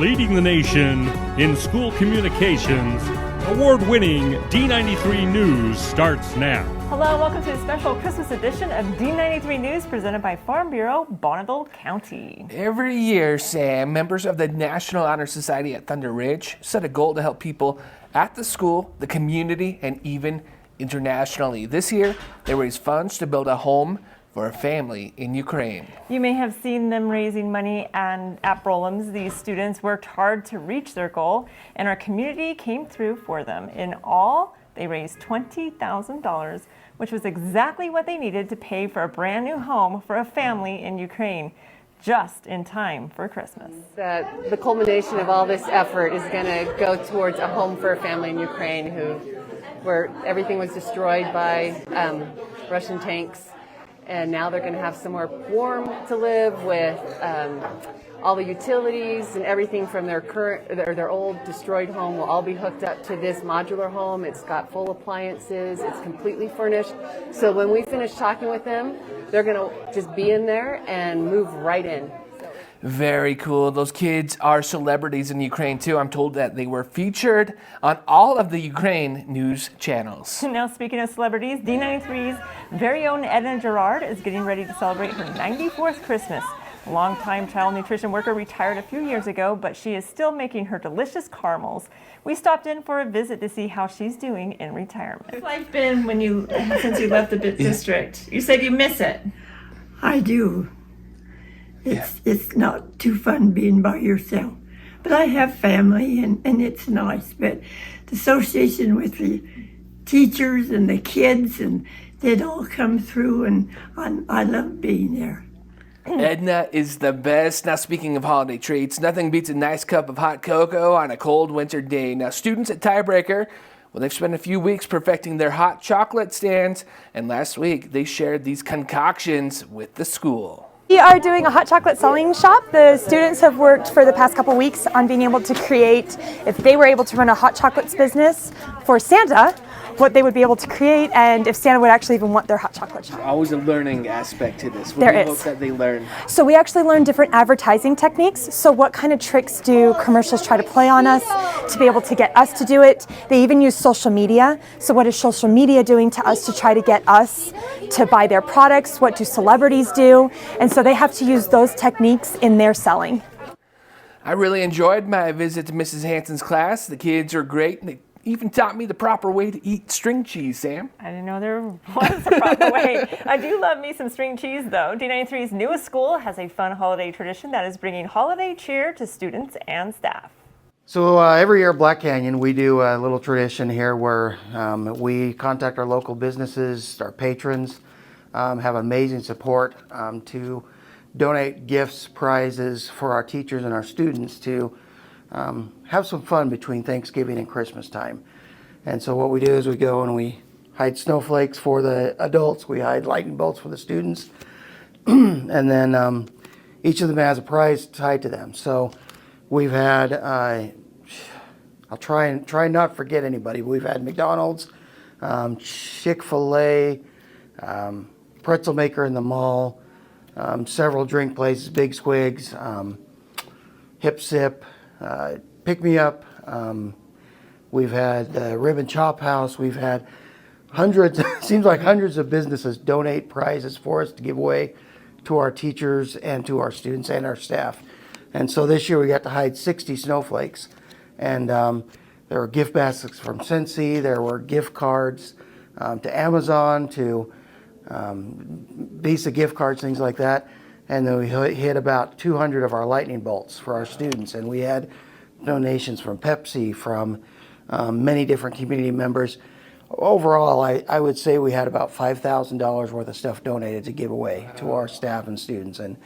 leading the nation in school communications, award-winning D93 News starts now. Hello, welcome to a special Christmas edition of D93 News presented by Farm Bureau, Bonneville County. Every year, Sam, members of the National Honor Society at Thunder Ridge set a goal to help people at the school, the community, and even internationally. This year, they raised funds to build a home for a family in Ukraine. You may have seen them raising money, and at Brolums, these students worked hard to reach their goal, and our community came through for them. In all, they raised $20,000, which was exactly what they needed to pay for a brand new home for a family in Ukraine, just in time for Christmas. The culmination of all this effort is going to go towards a home for a family in Ukraine where everything was destroyed by Russian tanks. And now they're going to have somewhere warm to live with all the utilities and everything from their old destroyed home will all be hooked up to this modular home. It's got full appliances. It's completely furnished. So when we finish talking with them, they're going to just be in there and move right in. Very cool. Those kids are celebrities in Ukraine too. I'm told that they were featured on all of the Ukraine news channels. Now, speaking of celebrities, D93's very own Edna Gerard is getting ready to celebrate her 94th Christmas. A longtime child nutrition worker retired a few years ago, but she is still making her delicious caramels. We stopped in for a visit to see how she's doing in retirement. What's life been since you left the district? You said you miss it. I do. It's not too fun being by yourself. But I have family and it's nice. But the association with the teachers and the kids, and they'd all come through, and I love being there. Edna is the best. Now, speaking of holiday treats, nothing beats a nice cup of hot cocoa on a cold winter day. Now, students at Tiebreaker, well, they've spent a few weeks perfecting their hot chocolate stands, and last week they shared these concoctions with the school. We are doing a hot chocolate selling shop. The students have worked for the past couple weeks on being able to create, if they were able to run a hot chocolates business for Santa, what they would be able to create, and if Santa would actually even want their hot chocolate shop. Always a learning aspect to this. What There do you is. hope that they learn? So we actually learn different advertising techniques. So what kind of tricks do commercials try to play on us to be able to get us to do it? They even use social media. So what is social media doing to us to try to get us to buy their products? What do celebrities do? And so they have to use those techniques in their selling. I really enjoyed my visit to Mrs. Hanson's class. The kids are great. They even taught me the proper way to eat string cheese, Sam. I didn't know there was a proper way. I do love me some string cheese, though. D93's newest school has a fun holiday tradition that is bringing holiday cheer to students and staff. So every year at Black Canyon, we do a little tradition here where we contact our local businesses, our patrons, have amazing support to donate gifts, prizes for our teachers and our students to have some fun between Thanksgiving and Christmas time. And so what we do is we go and we hide snowflakes for the adults, we hide lightning bolts for the students, and then each of them has a prize tied to them. So we've had, I'll try and not forget anybody, but we've had McDonald's, Chick-fil-A, Pretzel Maker in the mall, several drink places, Big Squigs, Hip Sip, Pick Me Up. We've had the Rib and Chop House. We've had hundreds, seems like hundreds of businesses donate prizes for us to give away to our teachers and to our students and our staff. And so this year we got to hide 60 snowflakes. And there were gift baskets from Scentsy. There were gift cards to Amazon, to Visa gift cards, things like that. And then we hit about 200 of our lightning bolts for our students. And we had donations from Pepsi, from many different community members. Overall, I would say we had about $5,000 worth of stuff donated to give away to our staff and students. And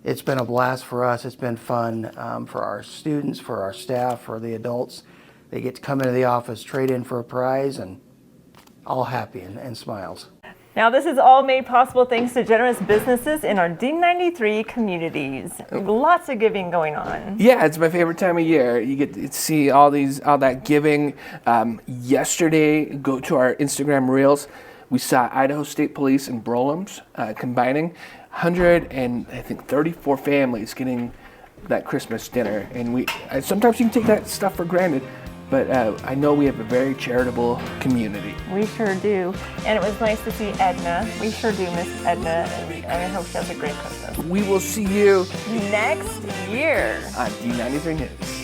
it's been a blast for us. It's been fun for our students, for our staff, for the adults. They get to come into the office, trade in for a prize, and all happy and smiles. Now, this is all made possible thanks to generous businesses in our D93 communities. Lots of giving going on. Yeah, it's my favorite time of year. You get to see all that giving. Yesterday, go to our Instagram Reels. We saw Idaho State Police and Brolums combining 134 families getting that Christmas dinner. And sometimes you can take that stuff for granted, but I know we have a very charitable community. We sure do. And it was nice to see Edna. We sure do miss Edna, and I hope she has a great Christmas. We will see you Next year. on D93 News.